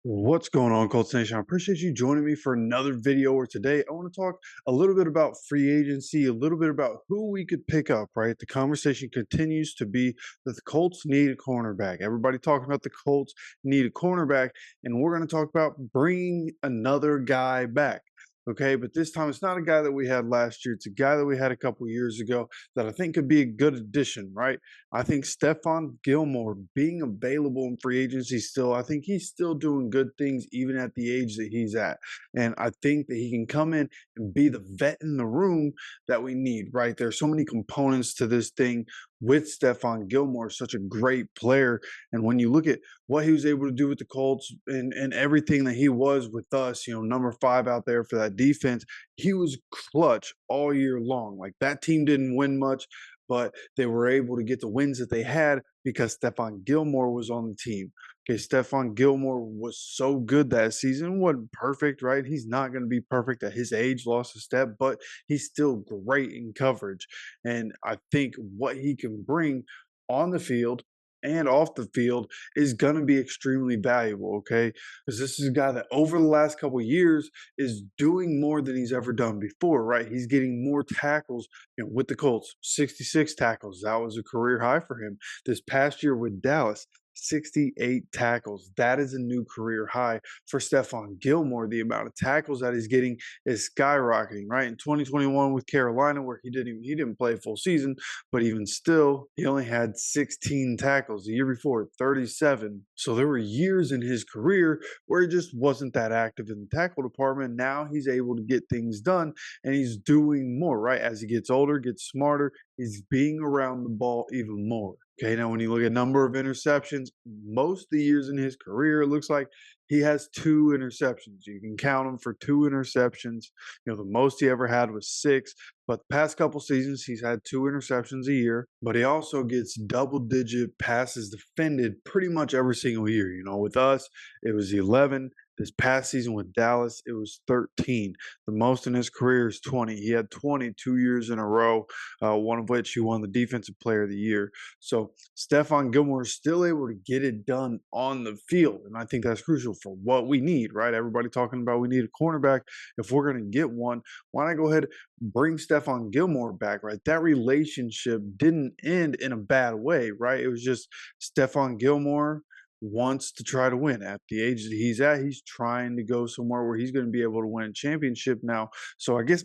What's going on, Colts Nation? I appreciate you joining me for another video. Where today I want to talk a little bit about free agency, a little bit about who we could pick up, right? The conversation continues to be that the Colts need a cornerback. Everybody talking about the Colts need a cornerback, and we're going to talk about bringing another guy back. Okay, but this time it's not a guy that we had last year. It's a guy that we had a couple years ago that I think could be a good addition, right? I think Stefon Gilmore being available in free agency still, I think he's still doing good things even at the age that he's at. And I think that he can come in and be the vet in the room that we need, right? There's so many components to this thing with Stefon Gilmore, such a great player. And when you look at what he was able to do with the Colts and everything that he was with us, number 5 out there for that defense, he was clutch all year long. Like that team didn't win much, but they were able to get the wins that they had because Stefon Gilmore was on the team. Okay, Stefon Gilmore was so good that season. Wasn't perfect, right? He's not going to be perfect at his age, lost a step, but he's still great in coverage. And I think what he can bring on the field and off the field is going to be extremely valuable, okay? Because this is a guy that over the last couple of years is doing more than he's ever done before, right? He's getting more tackles with the Colts, 66 tackles. That was a career high for him. This past year with Dallas, 68 tackles. That is a new career high for Stefon Gilmore. The amount of tackles that he's getting is skyrocketing, right? In 2021 with Carolina, where he didn't play a full season, but even still, he only had 16 tackles. The year before, 37. So there were years in his career where he just wasn't that active in the tackle department. Now he's able to get things done and he's doing more, right? As he gets older, gets smarter, he's being around the ball even more. Okay, now when you look at number of interceptions, most of the years in his career, it looks like he has 2 interceptions. You can count him for 2 interceptions. The most he ever had was 6. But the past couple seasons, he's had 2 interceptions a year. But he also gets double-digit passes defended pretty much every single year. With us, it was 11. This past season with Dallas, it was 13. The most in his career is 20. He had 20 2 years in a row, one of which he won the Defensive Player of the Year. So Stefon Gilmore is still able to get it done on the field. And I think that's crucial for what we need, right? Everybody talking about we need a cornerback. If we're going to get one, why not go ahead and bring Stefon Gilmore back, right? That relationship didn't end in a bad way, right? It was just Stefon Gilmore wants to try to win at the age that he's at. He's trying to go somewhere where he's going to be able to win a championship now. So I guess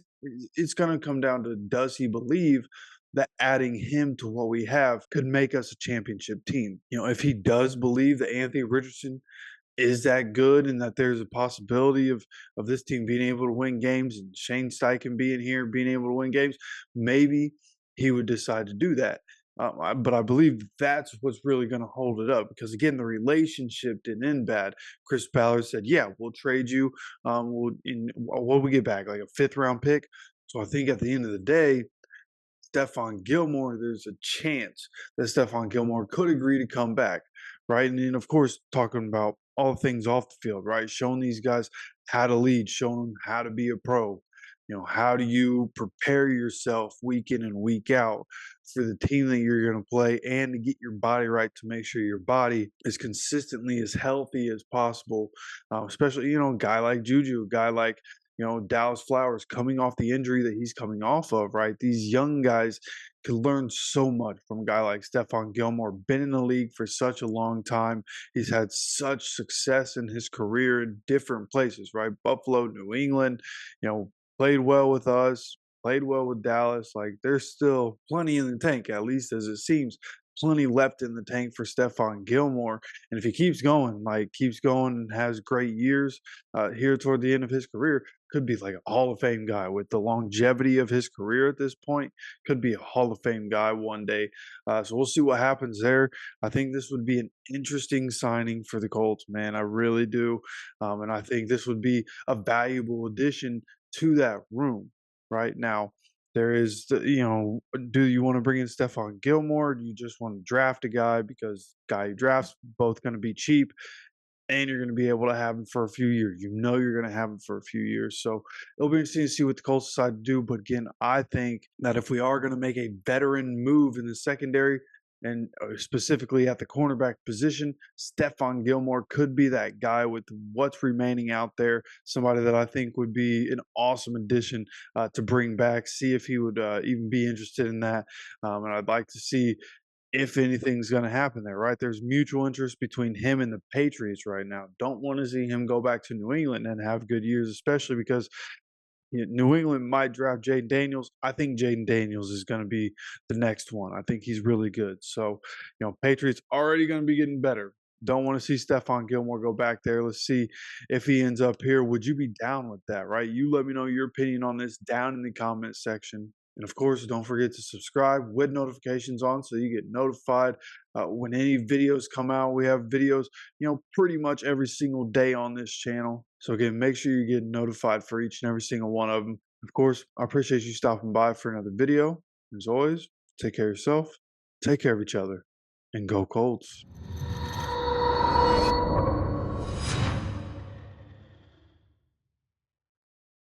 it's going to come down to, does he believe that adding him to what we have could make us a championship team? If he does believe that Anthony Richardson is that good and that there's a possibility of this team being able to win games and Shane Steichen being here, being able to win games, maybe he would decide to do that. But I believe that's what's really going to hold it up because, again, the relationship didn't end bad. Chris Ballard said, yeah, we'll trade you. What we get back? Like a 5th-round pick? So I think at the end of the day, Stefon Gilmore, there's a chance that Stefon Gilmore could agree to come back, right? And then, of course, talking about all things off the field, right? Showing these guys how to lead, showing them how to be a pro. How do you prepare yourself week in and week out for the team that you're going to play and to get your body right to make sure your body is consistently as healthy as possible, especially, a guy like Juju, a guy like Dallas Flowers coming off the injury that he's coming off of, right? These young guys could learn so much from a guy like Stefon Gilmore, been in the league for such a long time. He's had such success in his career in different places, right? Buffalo, New England, played well with us, played well with Dallas. Like there's still plenty in the tank, at least as it seems. Plenty left in the tank for Stefon Gilmore. And if he keeps going and has great years here toward the end of his career, could be like a Hall of Fame guy with the longevity of his career at this point, could be a Hall of Fame guy one day. So we'll see what happens there. I think this would be an interesting signing for the Colts, man. I really do. And I think this would be a valuable addition to that room right now. There is, do you want to bring in Stefon Gilmore? Do you just want to draft a guy because guy you draft's both going to be cheap and you're going to be able to have him for a few years? You're going to have him for a few years. So it'll be interesting to see what the Colts decide to do. But again, I think that if we are going to make a veteran move in the secondary, and specifically at the cornerback position, Stefon Gilmore could be that guy with what's remaining out there. Somebody that I think would be an awesome addition to bring back. See if he would even be interested in that. And I'd like to see if anything's going to happen there, right? There's mutual interest between him and the Patriots right now. Don't want to see him go back to New England and have good years, especially because New England might draft Jaden Daniels. I think Jaden Daniels is going to be the next one. I think he's really good. So, Patriots already going to be getting better. Don't want to see Stefon Gilmore go back there. Let's see if he ends up here. Would you be down with that, right? You let me know your opinion on this down in the comment section. And of course, don't forget to subscribe with notifications on so you get notified when any videos come out. We have videos, pretty much every single day on this channel. So again, make sure you get notified for each and every single one of them. Of course, I appreciate you stopping by for another video. As always, take care of yourself, take care of each other, and go Colts.